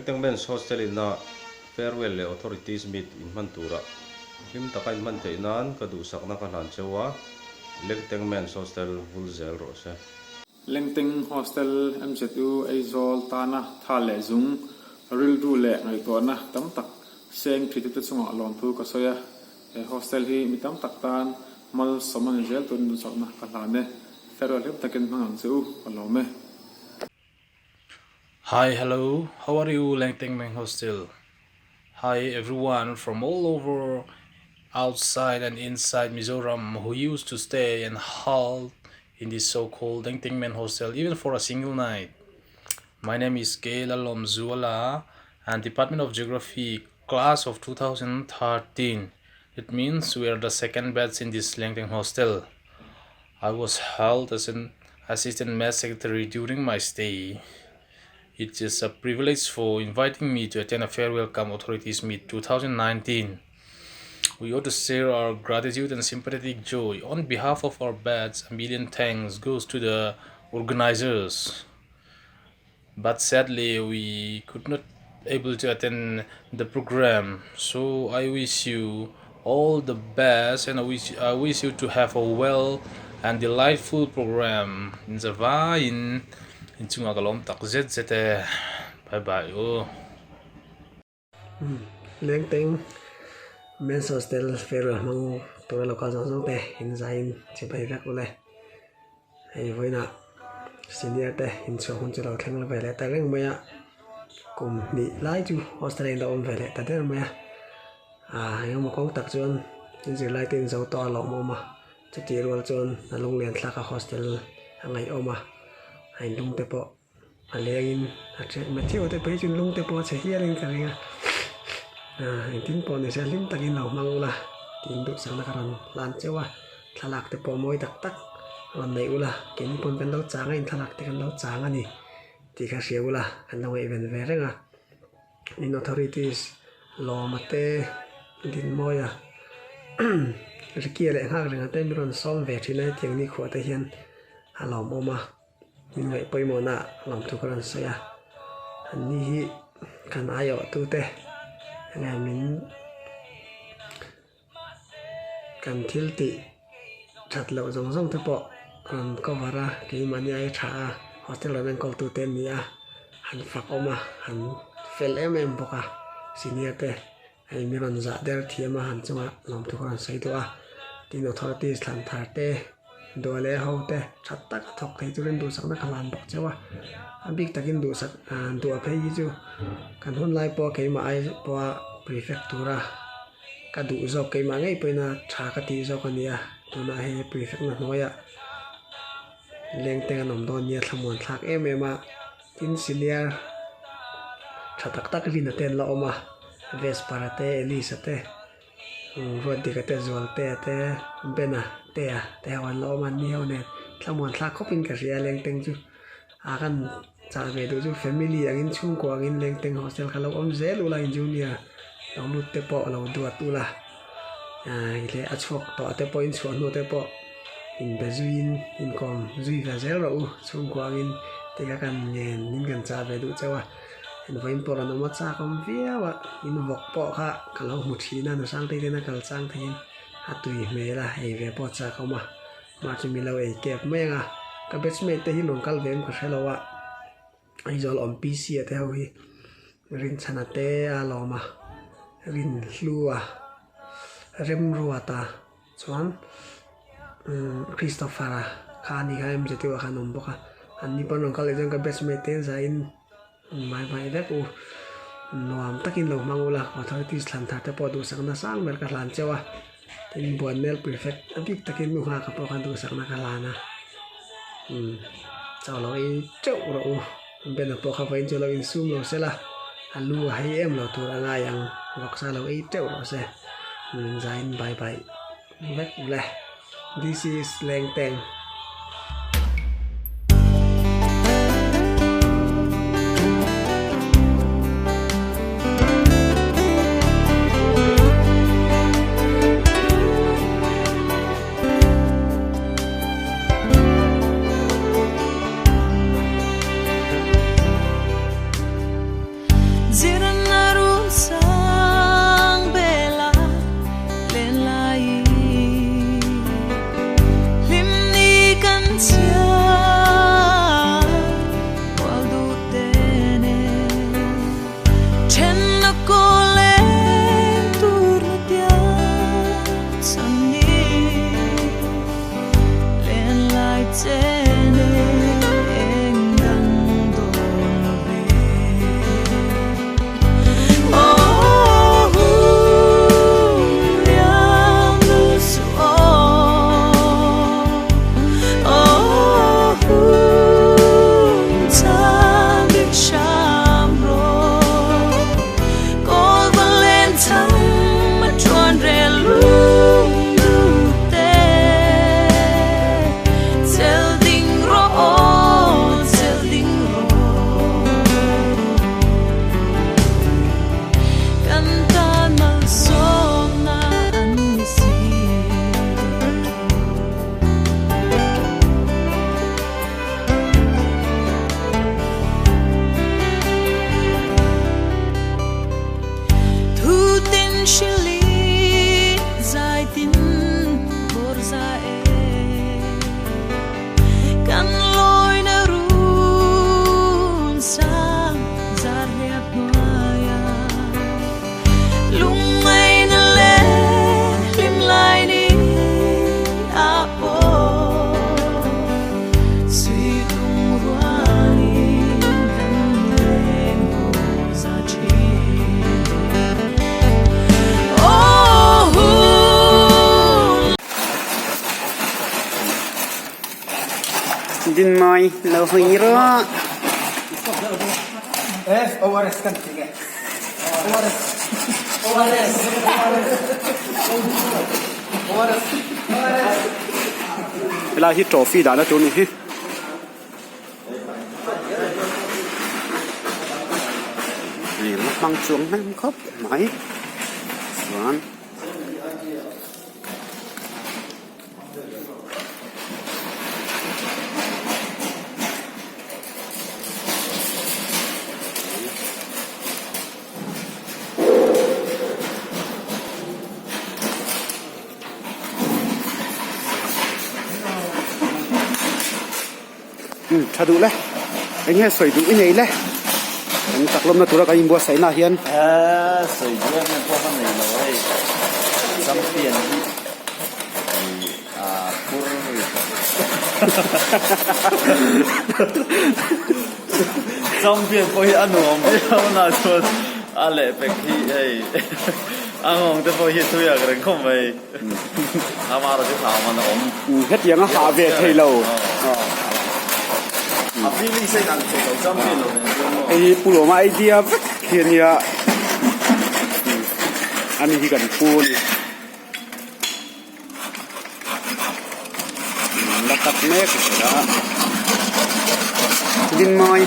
Lengteng Men's Hostel na farewell le authorities meet in Mantura. Hlimthla in man theinan ka du sakna ka hlan chewa Lengteng Men's Hostel Hulzel ro se. Lengteng Hostel MZU Aizol Tana Thale Zung Ril Du Le Ngai To Na Tam Tak Seng Thiti Tu Chunga Lom Thu Ka Soya Hostel hi mi tam tak tan mal saman zel tun du sakna ka hlane farewell Hlimthla ken mangang chu alome. Hi, hello. How are you, Lengteng Meng Hostel? Hi, everyone from all over, outside and inside Mizoram, who used to stay and halt in this so-called Lengteng Meng Hostel, even for a single night. My name is Keila Lomzuala, and Department of Geography, class of 2013. It means we are the second batch in this Lengteng Hostel. I was held as an assistant mess secretary during my stay. It is a privilege for inviting me to attend a farewell come authorities meet 2019. We ought to share our gratitude and sympathetic joy. On behalf of our batch, a million thanks goes to the organizers. But sadly, we could not able to attend the program. So I wish you all the best, and I wish you to have a well and delightful program. In Java in chunga kalom tak zet zete. Bye bye. Oh. Lengteng Men's Hostel farewell mang tura local zong te in zain chibai rak ule ai voina senior te in so hun chalo thlang la vele ta reng maya kum ni lai chu hostel in da om vele ta der maya yang ma kong tak chuan in zir lai tin zo to lo mo ma chu ti rol chuan na long len thla ka hostel angai oma ai lung te po aleng a che ma chi o te pe chun lung te po che hiaring ka ringa tin po ne se lim takin lo mangula tin du sang na karon lan chewa thalak te po moi tak tak ron nei ula kin pon pen lo changa in thalak te kan lo changa ni ti kha seula kan lo even verenga in authorities lo mate din moya rikiele hak renga te miron som ve thina tiang ni kho te hian alom oma min ngai poimo na lom tu karon saya ani hi kan ayo tu te ngày mình cần thiếu tị chặt lậu giống giống thế bộ còn có vào ra cái mà nhai trả hostel là đang có tụ tên nhỉ hắn phật ông mà hắn fel em bọc à senior te hay mi ron dạ der thì mà hắn chung à làm tụ còn say tụ à tin authorities làm thả te đồ lẽ hậu te chặt tắc thọc thấy tụ lên tụ sáng nó làm bọc chứ à anh biết takin tụ sắc tụ ở đây chứ kan hun lai po cái mà ai po prefectura ka du zo cái mà ngay pe na tha ka ti zo ka nia tu na he prefect na noya Lengteng nom don nia thamon thak em a tin senior tha tak tak rin ten la oma vesparate elisate ruan ti ka te zol te bena te wan la oma ni ho ne thamon thak khopin ka ria Lengteng chu akan cha ve du chu family angin chung ko angin Lengteng hostel khalo om zel ula in junior dong lut te po lo duat ula ile achok to te po in chuan no te po in bezuin in kom zui ga zel ro chung ko angin te ka kan nen nin kan cha ve du chawa in vain por no ma cha kom via wa in vok po kha khalo mu thina no sang te na kal sang thein atui me la ei ve po cha koma ma chi mi lo ei kep me nga ka batchmate te hi long kal vem ka hrelowa ai zol om pc ate ho hi rin chanate aloma rin hlua rem ruata chuan Christopher khani ga em jeti wa khanom boka anni pon long kal ejang ka batchmate te zain mai de ku nuam takin lo mangula authorities thlan tha te po du sakna sang mer ka hlan chewa tin bonel prefect abik takin mu ha ka po kan du sakna ka lana cháu lo ấy châu rồi bên là po khá phải cho lo in sum lo sẽ là alu hay em lo tu là ngay yang gọc xa lo ấy châu rồi sẽ zain bye bye vết lẹ this is Lengteng. din mai lo hiro ORS kan tiga. la hi trophy da na tu ni hi ni ma mang chuang nam khop mai swan thà đủ lên anh nghe sợi đủ nhảy lên anh tắc lom na tura cái mua sấy na hiền sợi đủ em có phần này rồi sắm tiền pur sắm tiền phải ăn uống biết không nào thôi lệ bạch thì ấy ăn uống thì phải thuê cái rừng không vậy mà rồi chứ thảo mà nó hết tiếng nó hạ về thầy lâu feeling say ang so champion lo ai pulo ma idea khian ya ani hi kan pu ni lakat mek da din mai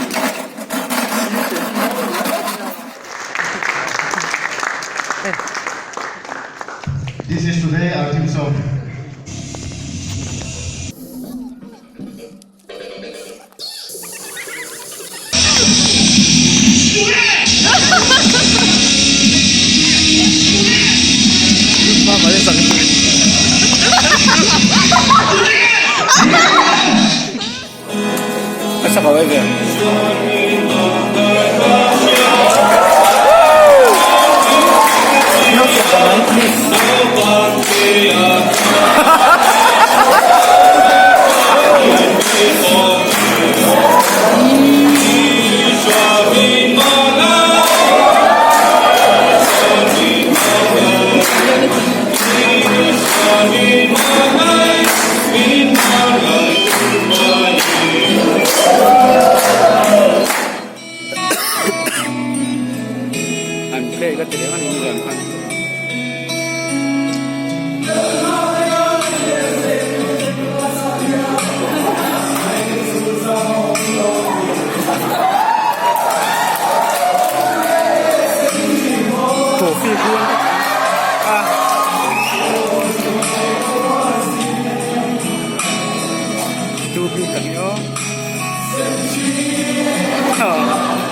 This is today our team song. asa ka webe an play ka tele an ni ran kan trophy kun tu bi kan yo Wow.